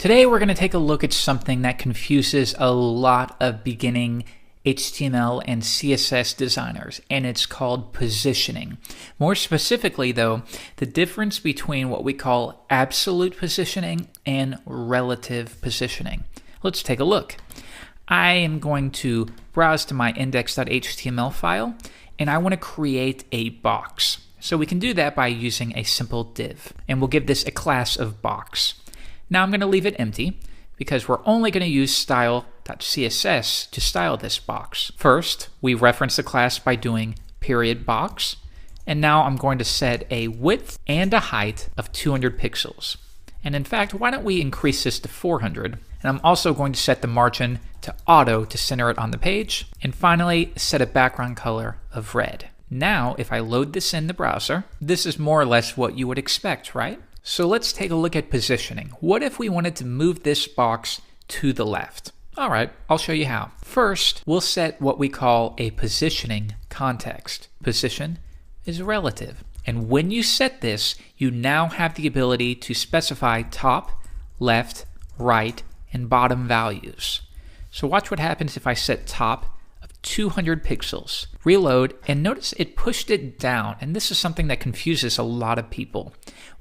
Today we're going to take a look at something that confuses a lot of beginning HTML and CSS designers, and it's called positioning. More specifically though, the difference between what we call absolute positioning and relative positioning. Let's take a look. I am going to browse to my index.html file, and I want to create a box. So we can do that by using a simple div, and we'll give this a class of box. Now I'm going to leave it empty because we're only going to use style.css to style this box. First, we reference the class by doing period box, and now I'm going to set a width and a height of 200 pixels. And in fact, why don't we increase this to 400? And I'm also going to set the margin to auto to center it on the page. And finally, set a background color of red. Now, if I load this in the browser, this is more or less what you would expect, right? So let's take a look at positioning. What if we wanted to move this box to the left? All right, I'll show you how. First, we'll set what we call a positioning context. Position is relative. And when you set this, you now have the ability to specify top, left, right, and bottom values. So watch what happens if I set top of 200 pixels. Reload, and notice it pushed it down, and this is something that confuses a lot of people.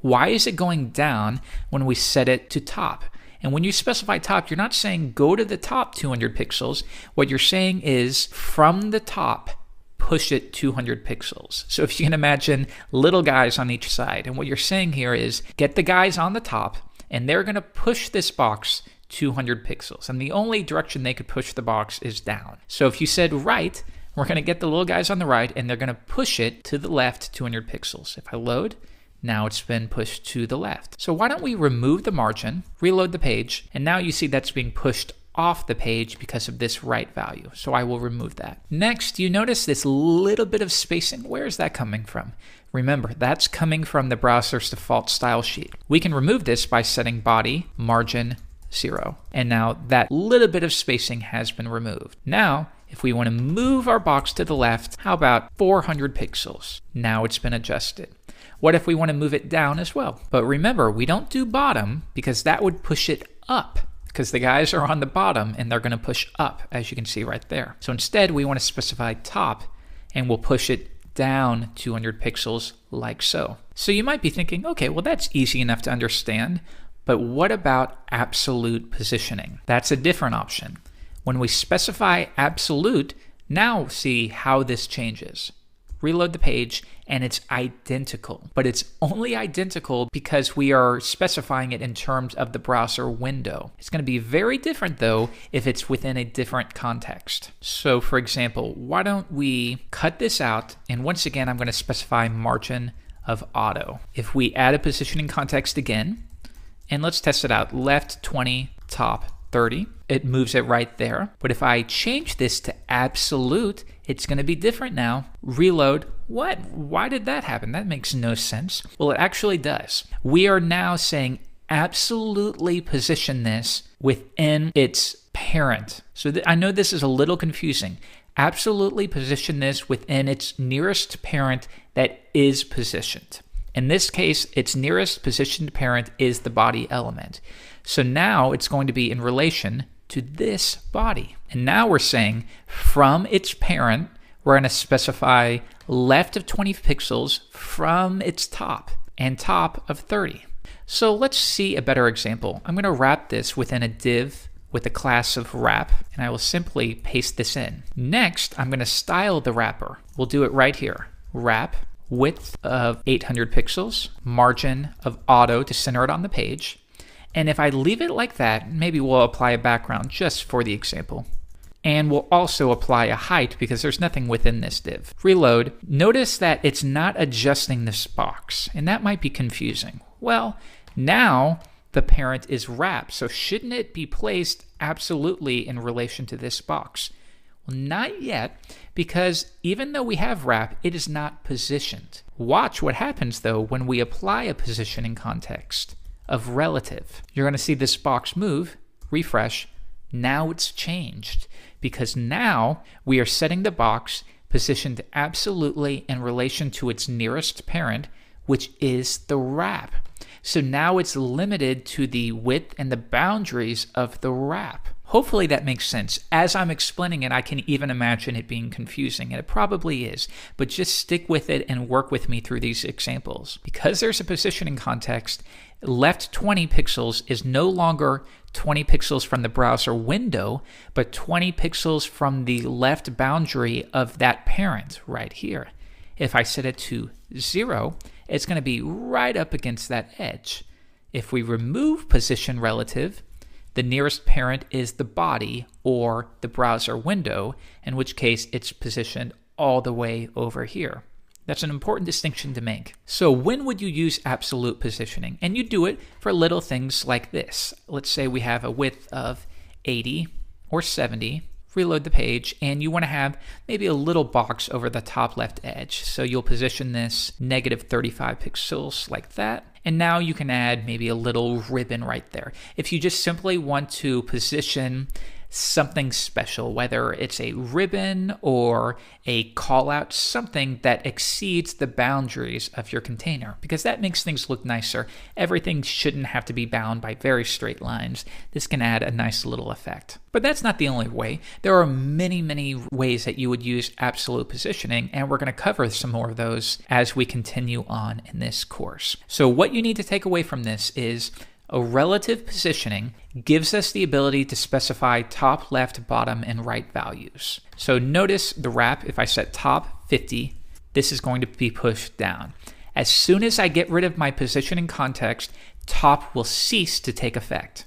Why is it going down when we set it to top? And when you specify top, you're not saying go to the top 200 pixels. What you're saying is from the top, push it 200 pixels. So if you can imagine little guys on each side, and what you're saying here is get the guys on the top, and they're going to push this box 200 pixels. And the only direction they could push the box is down. So if you said right, we're going to get the little guys on the right, and they're going to push it to the left 200 pixels. If I load, now it's been pushed to the left. So why don't we remove the margin, reload the page, and now you see that's being pushed off the page because of this right value. So I will remove that. Next, you notice this little bit of spacing. Where is that coming from? Remember, that's coming from the browser's default style sheet. We can remove this by setting body margin 0. And now that little bit of spacing has been removed. Now, if we want to move our box to the left, how about 400 pixels? Now it's been adjusted. What if we want to move it down as well? But remember, we don't do bottom because that would push it up, because the guys are on the bottom and they're going to push up, as you can see right there. So instead, we want to specify top, and we'll push it down 200 pixels like so. So you might be thinking, okay, well that's easy enough to understand, but what about absolute positioning? That's a different option. When we specify absolute, now see how this changes. Reload the page, and it's identical. But it's only identical because we are specifying it in terms of the browser window. It's going to be very different, though, if it's within a different context. So, for example, why don't we cut this out, and once again, I'm going to specify margin of auto. If we add a positioning context again, and let's test it out, left 20, top 30, it moves it right there. But if I change this to absolute, it's going to be different now. Reload. What? Why did that happen? That makes no sense. Well, it actually does. We are now saying absolutely position this within its parent. So I know this is a little confusing. Absolutely position this within its nearest parent that is positioned. In this case, its nearest positioned parent is the body element. So now it's going to be in relation to this body. And now we're saying from its parent, we're going to specify left of 20 pixels from its top and top of 30. So let's see a better example. I'm going to wrap this within a div with a class of wrap, and I will simply paste this in. Next, I'm going to style the wrapper. We'll do it right here. Wrap, width of 800 pixels, margin of auto to center it on the page. And if I leave it like that, maybe we'll apply a background just for the example. And we'll also apply a height because there's nothing within this div. Reload. Notice that it's not adjusting this box, and that might be confusing. Well, now the parent is wrap, so shouldn't it be placed absolutely in relation to this box? Well, not yet, because even though we have wrap, it is not positioned. Watch what happens, though, when we apply a positioning context of relative. You're going to see this box move, refresh. Now it's changed because now we are setting the box positioned absolutely in relation to its nearest parent, which is the wrap. So now it's limited to the width and the boundaries of the wrap. Hopefully that makes sense. As I'm explaining it, I can even imagine it being confusing, and it probably is, but just stick with it and work with me through these examples. Because there's a positioning context, left 20 pixels is no longer 20 pixels from the browser window, but 20 pixels from the left boundary of that parent right here. If I set it to 0, it's going to be right up against that edge. If we remove position relative, the nearest parent is the body or the browser window, in which case it's positioned all the way over here. That's an important distinction to make. So when would you use absolute positioning? And you do it for little things like this. Let's say we have a width of 80 or 70. Reload the page, and you want to have maybe a little box over the top left edge. So you'll position this negative 35 pixels like that. And now you can add maybe a little ribbon right there. If you just simply want to position something special, whether it's a ribbon or a call out, something that exceeds the boundaries of your container, because that makes things look nicer. Everything shouldn't have to be bound by very straight lines. This can add a nice little effect. But that's not the only way. There are many, many ways that you would use absolute positioning, and we're going to cover some more of those as we continue on in this course. So what you need to take away from this is a relative positioning gives us the ability to specify top, left, bottom, and right values. So notice the wrap, if I set top 50, this is going to be pushed down. As soon as I get rid of my positioning context, top will cease to take effect,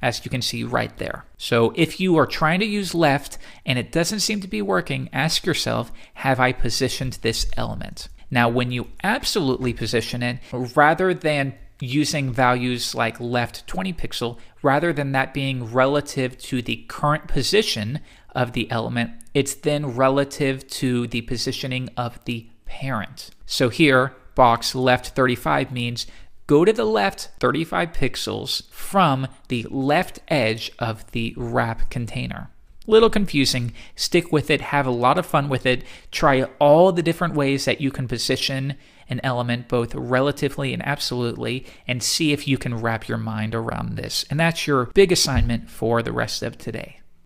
as you can see right there. So if you are trying to use left and it doesn't seem to be working, ask yourself, have I positioned this element? Now, when you absolutely position it, rather than using values like left 20 pixel, rather than that being relative to the current position of the element, it's then relative to the positioning of the parent. So here, box left 35 means go to the left 35 pixels from the left edge of the wrap container. Little confusing. Stick with it. Have a lot of fun with it. Try all the different ways that you can position an element, both relatively and absolutely, and see if you can wrap your mind around this. And that's your big assignment for the rest of today.